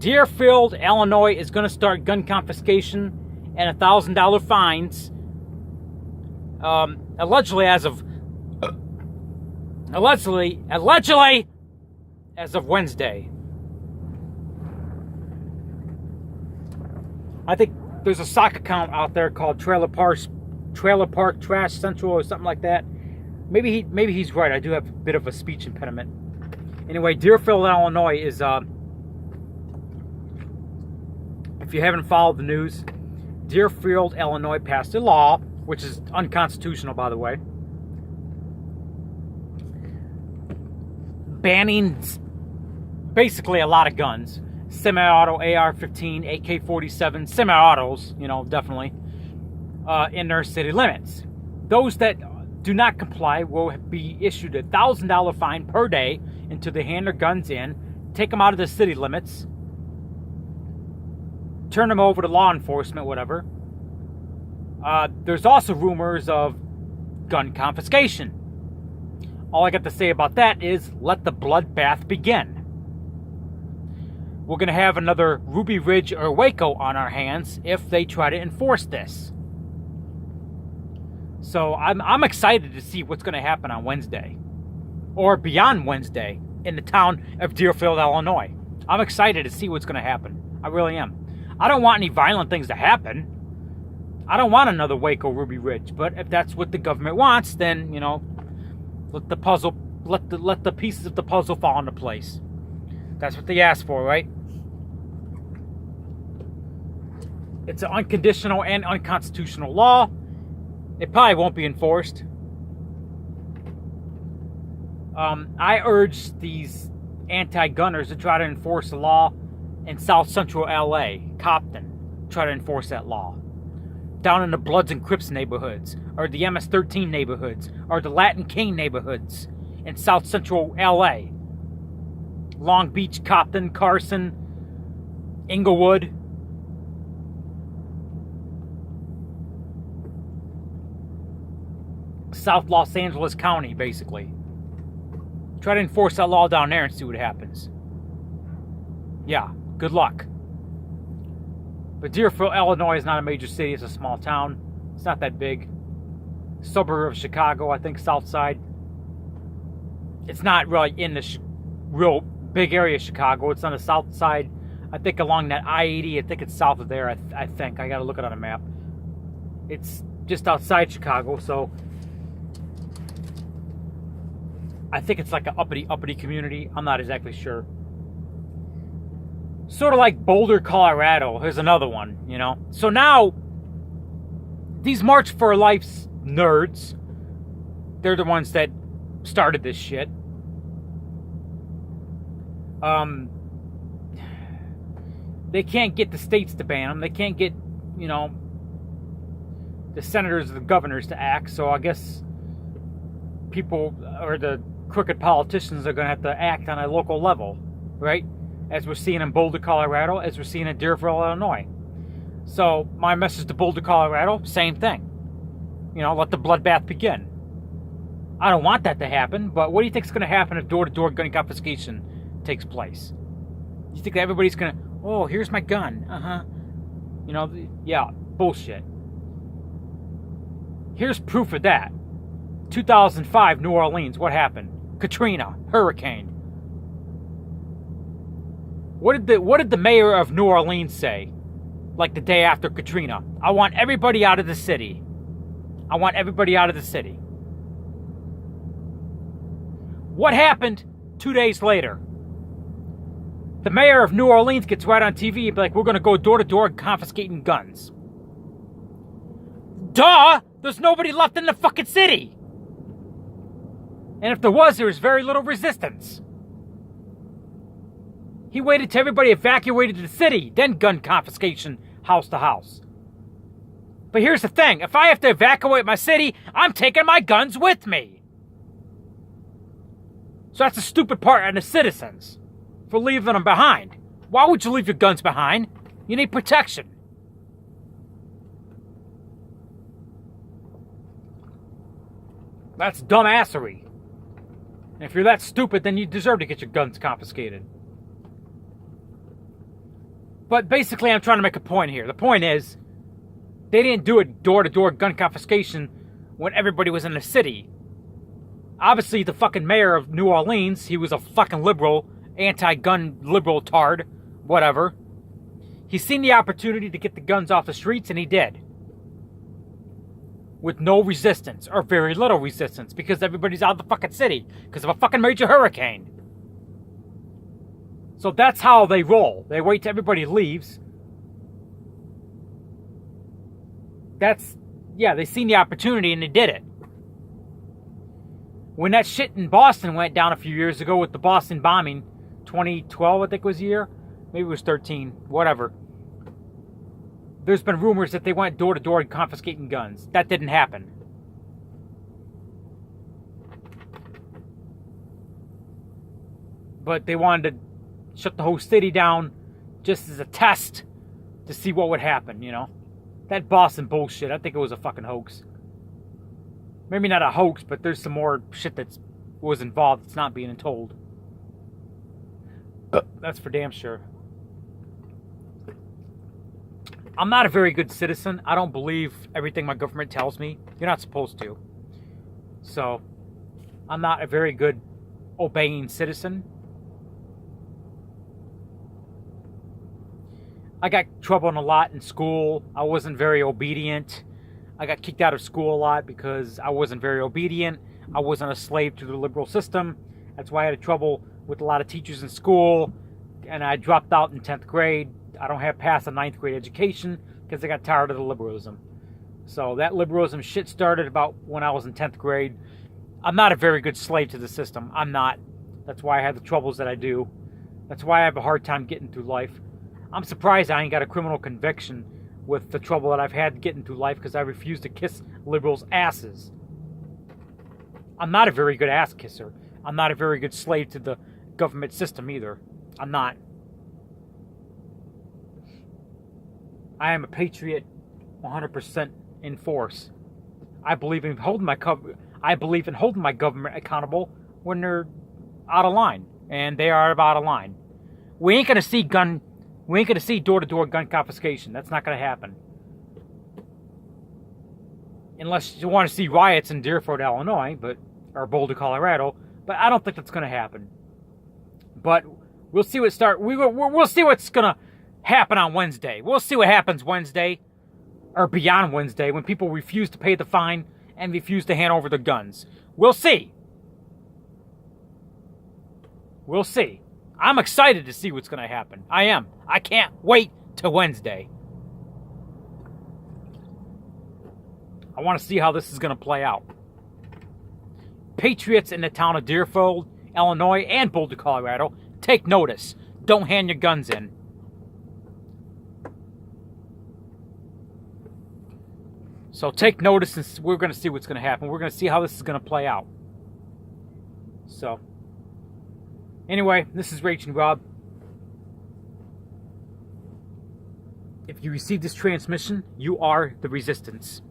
Deerfield, Illinois is going to start gun confiscation and $1,000 fines. Allegedly as of Wednesday. I think there's a sock account out there called Trailer Park Trash Central or something like that. Maybe he's right. I do have a bit of a speech impediment. Anyway, Deerfield, Illinois is if you haven't followed the news, Deerfield, Illinois passed a law, which is unconstitutional, by the way, banning basically a lot of guns. Semi-auto, AR-15, AK-47, semi-autos, definitely, in their city limits. Those that do not comply will be issued a $1,000 fine per day until they hand their guns in, take them out of the city limits, turn them over to law enforcement, whatever. There's also rumors of gun confiscation. All I got to say about that is let the bloodbath begin. We're going to have another Ruby Ridge or Waco on our hands if they try to enforce this. So I'm excited to see what's going to happen on Wednesday. Or beyond Wednesday in the town of Deerfield, Illinois. I'm excited to see what's going to happen. I really am. I don't want any violent things to happen. I don't want another Waco Ruby Ridge. But if that's what the government wants, then, let the pieces of the puzzle fall into place. That's what they asked for, right? It's an unconditional and unconstitutional law. It probably won't be enforced. I urge these anti-gunners to try to enforce the law in South Central LA, Compton. Try to enforce that law. Down in the Bloods and Crips neighborhoods, or the MS-13 neighborhoods, or the Latin King neighborhoods in South Central LA. Long Beach, Compton, Carson, Inglewood. South Los Angeles County, basically. Try to enforce that law down there and see what happens. Yeah, good luck. But Deerfield, Illinois is not a major city. It's a small town. It's not that big. Suburb of Chicago, I think, south side. It's not really in the real big area of Chicago. It's on the south side. I think along that I-80. I think it's south of there, I think. I got to look it on a map. It's just outside Chicago, so I think it's like an uppity community. I'm not exactly sure. Sort of like Boulder, Colorado. Here's another one, So now, these March for Life's nerds, they're the ones that started this shit. They can't get the states to ban them. They can't get, the senators or the governors to act. So I guess people, or the crooked politicians, are going to have to act on a local level, right? As we're seeing in Boulder, Colorado, as we're seeing in Deerfield, Illinois. So my message to Boulder, Colorado, same thing. Let the bloodbath begin. I don't want that to happen, but what do you think is going to happen if door-to-door gun confiscation takes place? You think that everybody's going to, oh, here's my gun. Yeah, bullshit. Here's proof of that. 2005, New Orleans, what happened? Katrina, hurricane. What did the mayor of New Orleans say? Like the day after Katrina? I want everybody out of the city. I want everybody out of the city. What happened 2 days later? The mayor of New Orleans gets right on TV and be like, we're going to go door to door confiscating guns. Duh! There's nobody left in the fucking city! And if there was very little resistance. He waited till everybody evacuated the city, then gun confiscation house to house. But here's the thing, if I have to evacuate my city, I'm taking my guns with me. So that's the stupid part on the citizens for leaving them behind. Why would you leave your guns behind? You need protection. That's dumbassery. And if you're that stupid, then you deserve to get your guns confiscated. But basically, I'm trying to make a point here. The point is, they didn't do a door-to-door gun confiscation when everybody was in the city. Obviously, the fucking mayor of New Orleans, he was a fucking liberal, anti-gun liberal tard, whatever. He's seen the opportunity to get the guns off the streets, and he did. With no resistance, or very little resistance, because everybody's out of the fucking city, because of a fucking major hurricane. So that's how they roll. They wait till everybody leaves. They seen the opportunity and they did it. When that shit in Boston went down a few years ago with the Boston bombing, 2012 I think was the year, maybe it was 13, whatever. There's been rumors that they went door to door and confiscating guns. That didn't happen. But they wanted to shut the whole city down just as a test to see what would happen, you know. That Boston bullshit, I think it was a fucking hoax. Maybe not a hoax, but there's some more shit that was involved that's not being told. That's for damn sure. I'm not a very good citizen. I don't believe everything my government tells me. You're not supposed to. So, I'm not a very good obeying citizen. I got trouble in a lot in school. I wasn't very obedient. I got kicked out of school a lot because I wasn't very obedient. I wasn't a slave to the liberal system. That's why I had trouble with a lot of teachers in school. And I dropped out in 10th grade. I don't have past a 9th grade education because I got tired of the liberalism. So that liberalism shit started about when I was in 10th grade. I'm not a very good slave to the system. I'm not. That's why I have the troubles that I do. That's why I have a hard time getting through life. I'm surprised I ain't got a criminal conviction with the trouble that I've had getting through life because I refuse to kiss liberals' asses. I'm not a very good ass kisser. I'm not a very good slave to the government system either. I'm not. I am a patriot 100% in force. I believe in holding my government accountable when they're out of line, and they are out of line. We ain't gonna see door-to-door gun confiscation. That's not gonna happen, unless you want to see riots in Deerfield, Illinois, or Boulder, Colorado. But I don't think that's gonna happen. But we'll see we'll see what's gonna happen on Wednesday. We'll see what happens Wednesday, or beyond Wednesday, when people refuse to pay the fine and refuse to hand over their guns. We'll see. We'll see. I'm excited to see what's going to happen. I am. I can't wait till Wednesday. I want to see how this is going to play out. Patriots in the town of Deerfield, Illinois, and Boulder, Colorado, take notice. Don't hand your guns in. So take notice, and we're going to see what's going to happen. We're going to see how this is going to play out. So, anyway, this is Raging Rob. If you receive this transmission, you are the resistance.